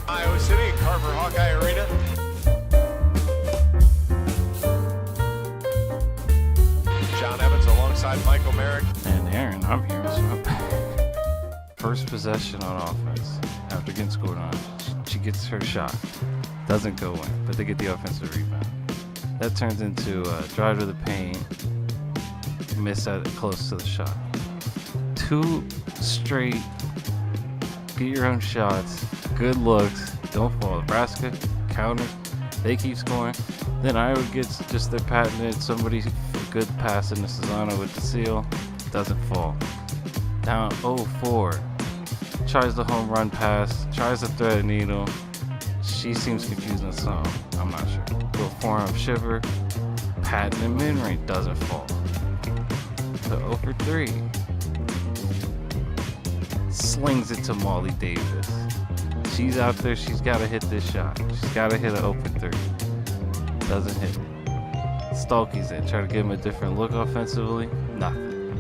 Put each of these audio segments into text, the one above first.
Iowa City, Carver Hawkeye Arena. John Evans alongside Michael Merrick. And Aaron, I'm here. So first possession on offense after getting scored on. She gets her shot. Doesn't go in, but they get the offensive rebound. That turns into a drive to the paint. Miss at close to the shot. 2 straight get your own shots, good looks, don't fall. Nebraska counters, they keep scoring. Then Iowa gets just their patented somebody good pass into Czinano with the seal, doesn't fall. Down 0-4, tries the home run pass, tries to thread a needle. She seems confused on something, I'm not sure. Little forearm shiver, patented mid-range, doesn't fall. So 0-3. Slings it to Molly Davis. She's out there, she's got to hit this shot. She's got to hit an open 3. Doesn't hit it. Stuelke's in, try to give him a different look offensively. Nothing.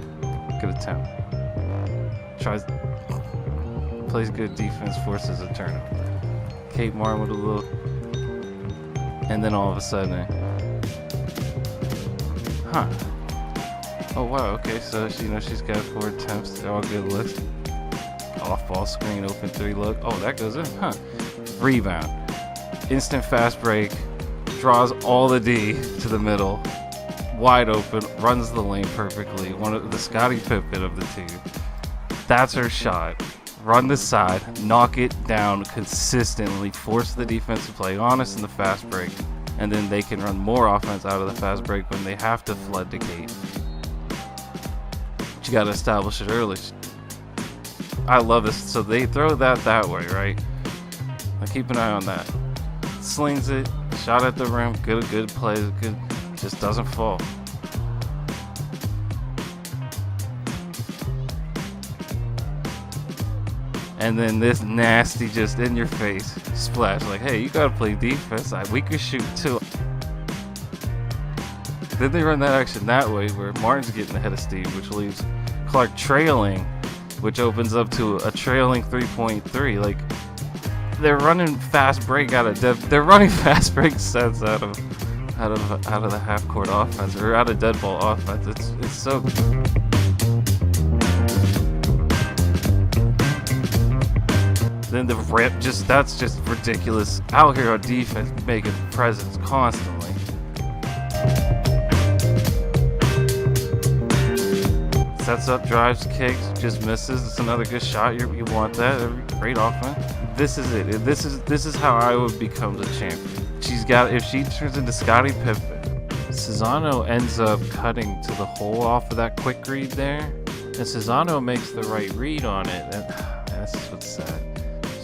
Good attempt. Plays good defense, forces a turnover. Kate Martin with a look. And then all of a sudden, oh wow, okay, so she's got 4 attempts, they're all good looks. Off ball screen, open 3 look. Oh, that goes in, Rebound. Instant fast break. Draws all the D to the middle. Wide open, runs the lane perfectly. One of the Scottie Pippen of the team. That's her shot. Run the side, knock it down consistently, force the defense to play honest in the fast break, and then they can run more offense out of the fast break when they have to flood the gate. But you got to establish it early. I love this. So they throw that way, right? Now keep an eye on that. Slings it, shot at the rim, good play, good, just doesn't fall. And then this nasty, just in your face splash, like, hey, you gotta play defense. We could shoot too. Then they run that action that way, where Martin's getting ahead of Steve, which leaves Clark trailing, which opens up to a trailing 3.3. Like, they're running fast break they're running fast break sets out of the half court offense, or out of dead ball offense. It's so good. Then the rip, that's just ridiculous. Out here on defense, making presence constantly. Sets up, drives, kicks, just misses. It's another good shot. You want that? Great offense. This is it. This is how Iowa becomes a champion. If she turns into Scottie Pippen, Czinano ends up cutting to the hole off of that quick read there, and Czinano makes the right read on it. And that's what's sad.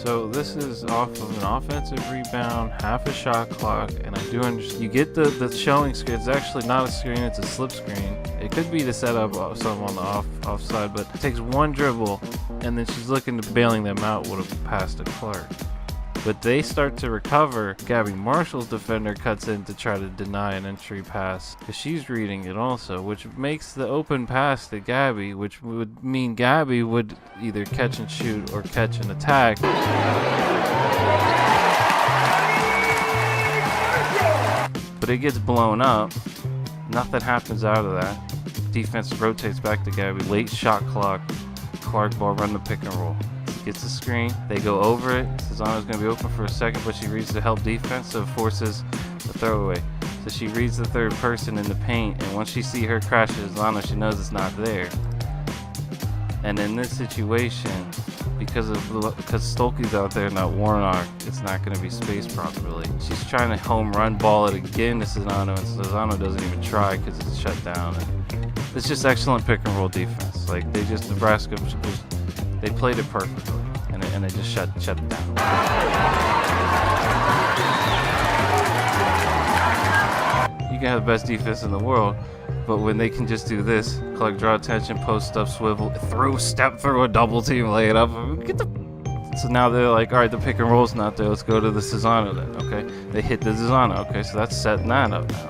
So this is off of an offensive rebound, half a shot clock, and I do understand. You get the showing screen. It's actually not a screen, it's a slip screen. It could be to set up something on the offside, but it takes one dribble, and then she's looking to bailing them out with a pass to Clark. But they start to recover. Gabby Marshall's defender cuts in to try to deny an entry pass, because she's reading it also, which makes the open pass to Gabby, which would mean Gabby would either catch and shoot or catch and attack. But it gets blown up. Nothing happens out of that. Defense rotates back to Gabby. Late shot clock. Clark ball, run the pick and roll. Gets the screen, they go over it. Czinano's going to be open for a second, but she reads the help defense, so forces the throwaway. So she reads the third person in the paint, and once she sees her crash to Czinano, she knows it's not there. And in this situation, because Stuelke's out there, not Warnock, it's not going to be spaced properly. She's trying to home run ball it again to Czinano, and Czinano doesn't even try because it's shut down. And it's just excellent pick and roll defense. Like, Nebraska they played it perfectly, and they just shut it down. You can have the best defense in the world, but when they can just do this, Clark draw attention, post up, swivel, step through a double team, lay it up. So now they're like, all right, the pick and roll's not there. Let's go to the Czinano then. Okay, they hit the Czinano. Okay, so that's setting that up now.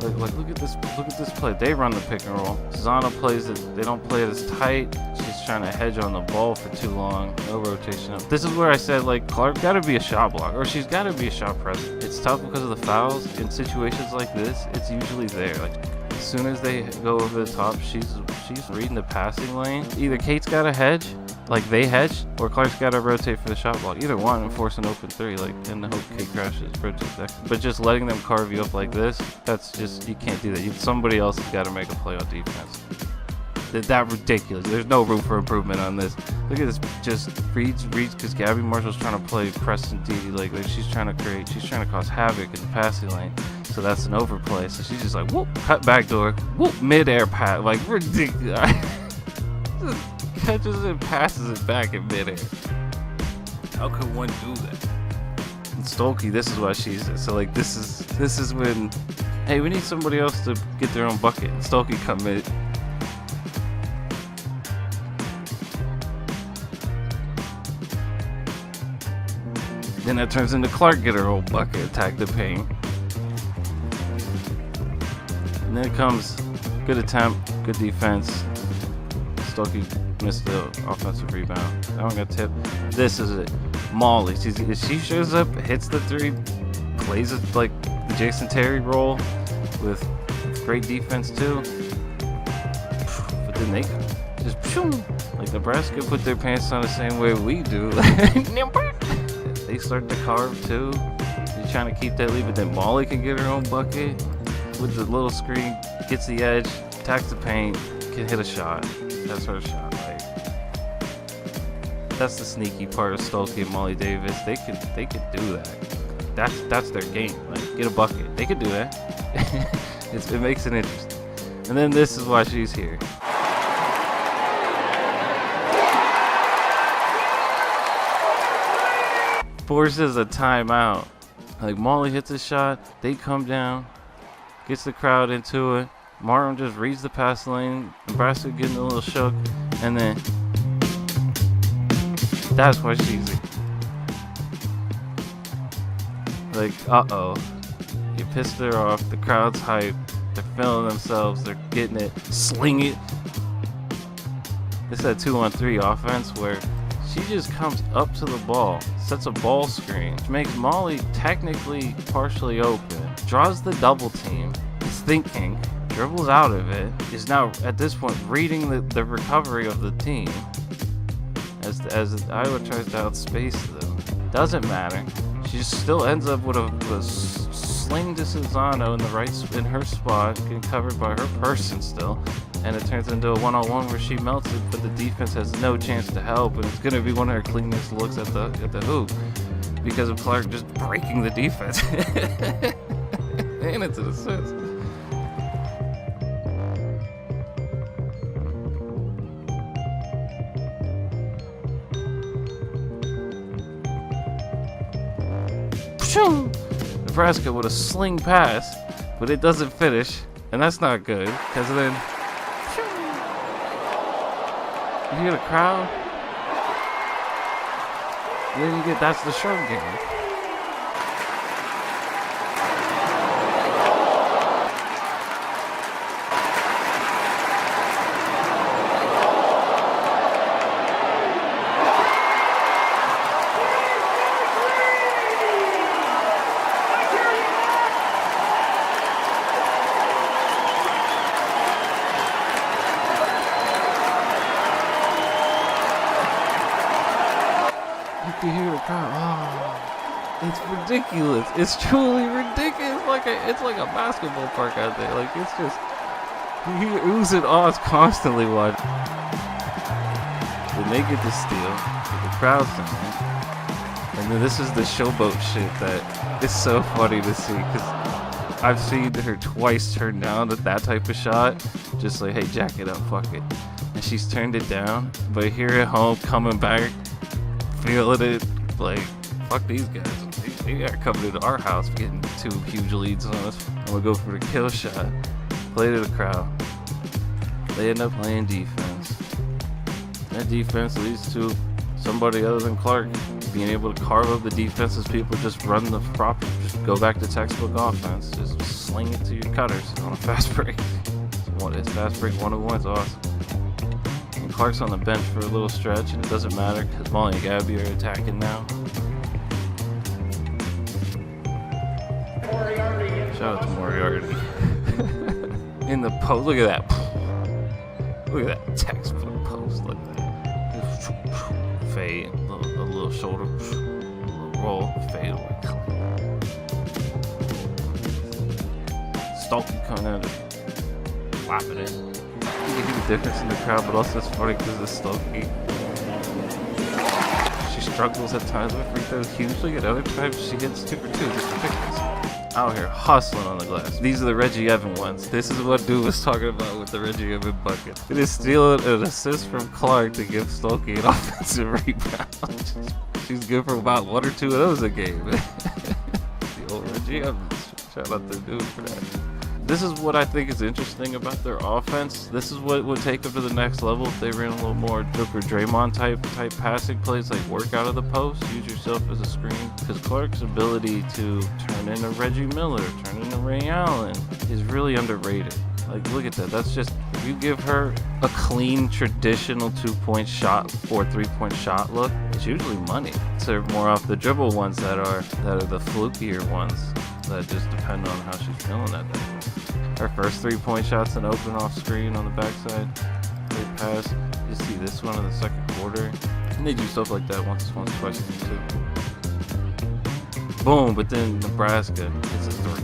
Like, look at this play. They run the pick and roll. Czinano plays it. They don't play it as tight. She's Clark's trying to hedge on the ball for too long. No rotation up. This is where I said, like, Clark got to be a shot blocker, or she's got to be a shot presser. It's tough because of the fouls. In situations like this, it's usually there. Like, as soon as they go over the top, she's reading the passing lane. Either Kate's got to hedge, like they hedge, or Clark's got to rotate for the shot block. Either one and force an open three, like, and the hope Kate crashes, rotates back. But just letting them carve you up like this, that's just, you can't do that. Somebody else has got to make a play on defense. That ridiculous. There's no room for improvement on this. Look at this. Just reads, because Gabby Marshall's trying to play Preston D. Like she's trying to cause havoc in the passing lane. So that's an overplay. So she's just like, whoop, cut backdoor, whoop, mid-air pass. Like, ridiculous. Just catches and passes it back in mid-air. How could one do that? And Stuelke, this is why she's there. So, like, this is when, hey, we need somebody else to get their own bucket. And Stuelke come in. Then that turns into Clark get her own bucket, attack the paint. And then it comes good attempt, good defense. Stuelke missed the offensive rebound. That one got tipped. This is it. Molly. She shows up, hits the three, plays it like the Jason Terry role with great defense too. But then they just like Nebraska put their pants on the same way we do. They start to carve too. They're trying to keep that lead, but then Molly can get her own bucket with the little screen, gets the edge, attacks the paint, can hit a shot. That's her shot. Like, that's the sneaky part of Stuelke and Molly Davis. They can do that. That's their game. Like, get a bucket. They can do that. It makes it interesting. And then this is why she's here. Forces a timeout. Like, Molly hits a shot, they come down, gets the crowd into it. Martin just reads the pass lane. Nebraska getting a little shook, and then that's why she's here. Like, uh-oh. You pissed her off. The crowd's hyped. They're feeling themselves. They're getting it. Sling it. It's that 2-on-3 offense where she just comes up to the ball, sets a ball screen, which makes Molly technically partially open, draws the double team, is thinking, dribbles out of it, is now at this point reading the recovery of the team as Iowa tries to outspace them. Doesn't matter. She just still ends up with a sling to Czinano in her spot, getting covered by her person still. And it turns into a one-on-one where she melts it, but the defense has no chance to help, and it's going to be one of her cleanest looks at the hoop because of Clark just breaking the defense. And it's an assist. Nebraska with a sling pass, but it doesn't finish, and that's not good because then. You hear the crowd? And then you get, that's the short game. You hear the crowd. Oh, it's ridiculous. It's truly ridiculous. It's like a basketball park out there. Like, it's just, you hear oohs and ahs constantly watching. Then they get the steal. The crowd's singing. And then this is the showboat shit that is so funny to see, because I've seen her twice turn down that type of shot. Just like, hey, jack it up, fuck it. And she's turned it down. But here at home, coming back, feeling it, like, fuck these guys. They are coming into our house getting 2 huge leads on us. And we go for the kill shot. Play to the crowd. They end up playing defense. That defense leads to somebody other than Clark being able to carve up the defense as people just run the proper, just go back to textbook offense. Just sling it to your cutters on a fast break. It's fast break 101. It's awesome. Clark's on the bench for a little stretch, and it doesn't matter because Molly and Gabby are attacking now. Shout out to Moriarty. In the post, look at that. Look at that textbook post. Look at that. Fade, a little shoulder, a little roll, fade away. Stuelke coming out and flop it in. You can see the difference in the crowd, but also it's funny because of Stuelke. She struggles at times with free throws hugely, at other times she hits 2 for 2. It's ridiculous. Out here hustling on the glass. These are the Reggie Evan ones. This is what dude was talking about with the Reggie Evan bucket. It is stealing an assist from Clark to give Stuelke an offensive rebound. She's good for about 1 or 2 of those a game. The old Reggie Evans. Shout out to the dude for that. This is what I think is interesting about their offense. This is what would take them to the next level if they ran a little more Joker Draymond type passing plays, like work out of the post, use yourself as a screen. Because Clark's ability to turn into Reggie Miller, turn into Ray Allen is really underrated. Like, look at that. That's just, if you give her a clean, traditional 2-point shot or 3-point shot look, it's usually money. So more off the dribble ones that are the flukier ones that just depend on how she's feeling that day. Her first 3-point shot's an open off screen on the backside. Great pass. You see this one in the second quarter. And they do stuff like that once, twice, too. Boom, but then Nebraska is a 3.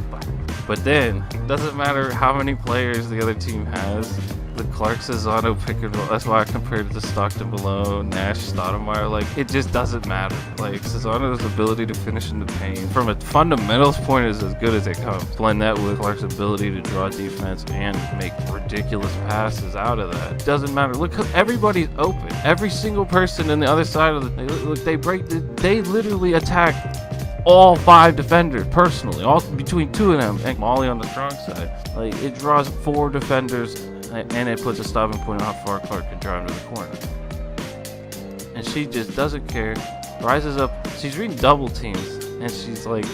But then, doesn't matter how many players the other team has, the Clark-Czinano pick and roll, that's why I compared it to Stockton Malone, Nash, Stoudemire, like, it just doesn't matter. Like, Czinano's ability to finish in the paint, from a fundamentals point, is as good as it comes. Blend that with Clark's ability to draw defense and make ridiculous passes out of that. Doesn't matter. Look, everybody's open. Every single person on the other side of the, look, they literally attack all 5 defenders personally, all between 2 of them, and Molly on the strong side. Like, it draws 4 defenders, and it puts a stopping point on how far Clark can drive to the corner. And she just doesn't care, rises up. She's reading double teams, and she's like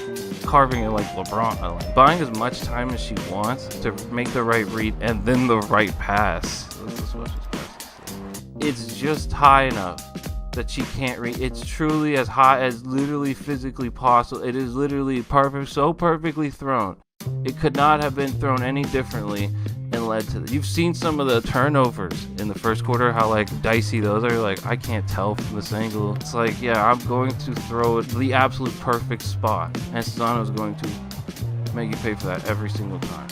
carving it like LeBron, like buying as much time as she wants to make the right read and then the right pass. This is what she's passing. It's just high enough that she can't read. It's truly as high as literally physically possible. It is literally perfect, so perfectly thrown. It could not have been thrown any differently and led to. You've seen some of the turnovers in the first quarter, how like dicey those are. Like, I can't tell from this angle. It's like, yeah, I'm going to throw it the absolute perfect spot, and Czinano's going to make you pay for that every single time.